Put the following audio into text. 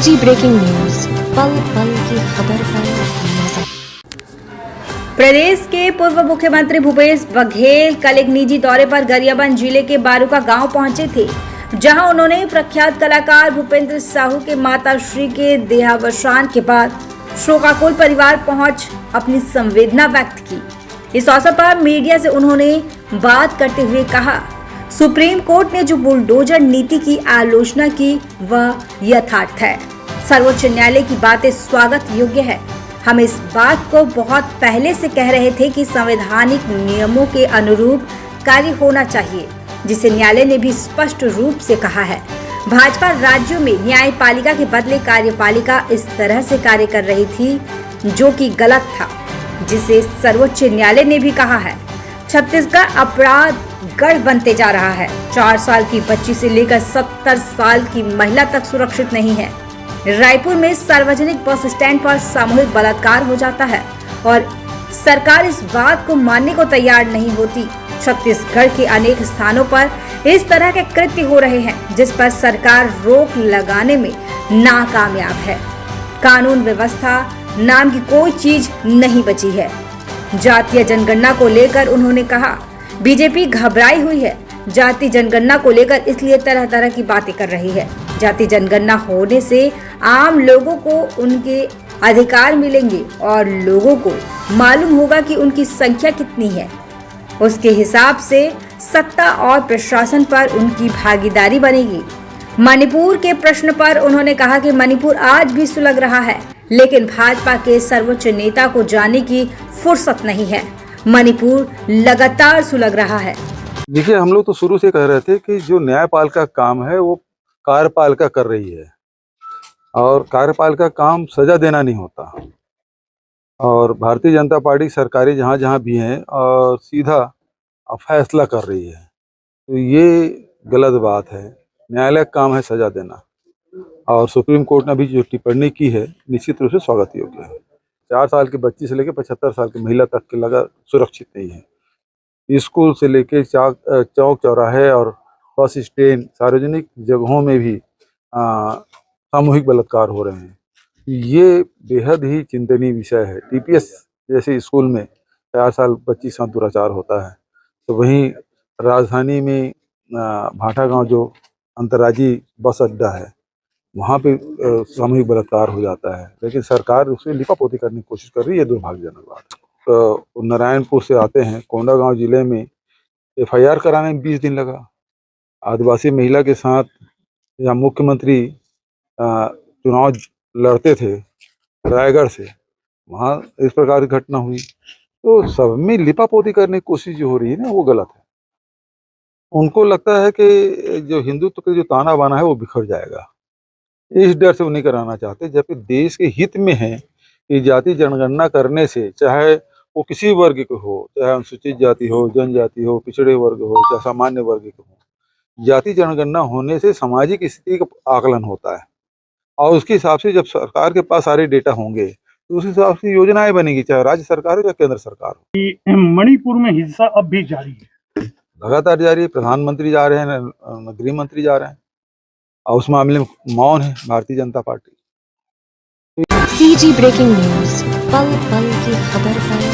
CG breaking news, पल पल की खबर पर नजर। प्रदेश के पूर्व मुख्यमंत्री भूपेश बघेल कल एक निजी दौरे पर गरियाबंद जिले के बारूका गांव पहुंचे थे, जहां उन्होंने प्रख्यात कलाकार भूपेंद्र साहू के माताश्री के देहावसान के बाद शोकाकुल परिवार पहुंच अपनी संवेदना व्यक्त की। इस अवसर पर मीडिया से उन्होंने बात करते हुए कहा, सुप्रीम कोर्ट ने जो बुलडोजर नीति की आलोचना की वह यथार्थ है। सर्वोच्च न्यायालय की बातें स्वागत योग्य है। हम इस बात को बहुत पहले से कह रहे थे कि संवैधानिक नियमों के अनुरूप कार्य होना चाहिए, जिसे न्यायालय ने भी स्पष्ट रूप से कहा है। भाजपा राज्यों में न्यायपालिका के बदले कार्यपालिका इस तरह से कार्य कर रही थी, जो कि गलत था, जिसे सर्वोच्च न्यायालय ने भी कहा है। छत्तीसगढ़ अपराध गढ़ बनते जा रहा है। 4 साल की बच्ची से लेकर 70 साल की महिला तक सुरक्षित नहीं है। रायपुर में सार्वजनिक बस स्टैंड पर सामूहिक बलात्कार हो जाता है और सरकार इस बात को मानने को तैयार नहीं होती। छत्तीसगढ़ के अनेक स्थानों पर इस तरह के कृत्य हो रहे हैं, जिस पर सरकार रोक लगाने में नाकामयाब है। कानून व्यवस्था नाम की कोई चीज नहीं बची है। जातीय जनगणना को लेकर उन्होंने कहा, बीजेपी घबराई हुई है। जाति जनगणना को लेकर इसलिए तरह तरह की बातें कर रही है। जाति जनगणना होने से आम लोगों को उनके अधिकार मिलेंगे और लोगों को मालूम होगा कि उनकी संख्या कितनी है। उसके हिसाब से सत्ता और प्रशासन पर उनकी भागीदारी बनेगी। मणिपुर के प्रश्न पर उन्होंने कहा कि मणिपुर आज भी सुलग रहा है, लेकिन भाजपा के सर्वोच्च नेता को जाने की फुर्सत नहीं है। मणिपुर लगातार सुलग रहा है। देखिए, हम लोग तो शुरू से कह रहे थे कि जो न्यायपालिका का काम है वो कार्यपालिका कर रही है, और कार्यपालिका का काम सजा देना नहीं होता। और भारतीय जनता पार्टी सरकारी जहाँ जहाँ भी हैं और सीधा फैसला कर रही है, तो ये गलत बात है। न्यायालय का काम है सजा देना, और सुप्रीम कोर्ट ने भी जो टिप्पणी की है निश्चित रूप से स्वागत योग्य है। 4 साल की बच्ची से लेकर 75 साल की महिला तक के लगा सुरक्षित नहीं है। स्कूल से लेकर चौक चौराहे और बस स्टैंड, सार्वजनिक जगहों में भी सामूहिक बलात्कार हो रहे हैं। ये बेहद ही चिंतनीय विषय है। टीपीएस जैसे स्कूल में 4 साल बच्ची साथ दुराचार होता है, तो वहीं राजधानी में भाटा गांव जो अंतर्राज्यीय बस अड्डा है, वहाँ पे सामूहिक बलात्कार हो जाता है, लेकिन सरकार उससे लिपापोती करने की कोशिश कर रही है। दुर्भाग्यजनक बात। तो नारायणपुर से आते हैं, कोंडागांव जिले में एफआईआर कराने में 20 दिन लगा। आदिवासी महिला के साथ या मुख्यमंत्री चुनाव लड़ते थे रायगढ़ से, वहाँ इस प्रकार की घटना हुई। तो सब में लिपापोती करने की कोशिश जो हो रही है ना, वो गलत है। उनको लगता है कि जो हिंदुत्व का जो ताना बाना है वो बिखर जाएगा, इस डर से वो नहीं कराना चाहते। जबकि देश के हित में है कि जाति जनगणना करने से, चाहे वो किसी वर्ग के हो, चाहे अनुसूचित जाति हो, जनजाति हो, पिछड़े वर्ग हो, चाहे सामान्य वर्ग के हो, जाति जनगणना होने से सामाजिक स्थिति का आकलन होता है, और उसके हिसाब से जब सरकार के पास सारे डेटा होंगे तो उस हिसाब से योजनाएं बनेगी, चाहे राज्य सरकार हो या केंद्र सरकार हो। मणिपुर में हिंसा अब भी जारी है, लगातार जारी है। प्रधानमंत्री जा रहे हैं, गृह मंत्री जा रहे हैं, और उस मामले में मौन है Bharatiya Janata party. CG breaking news, पल पल की खबर पर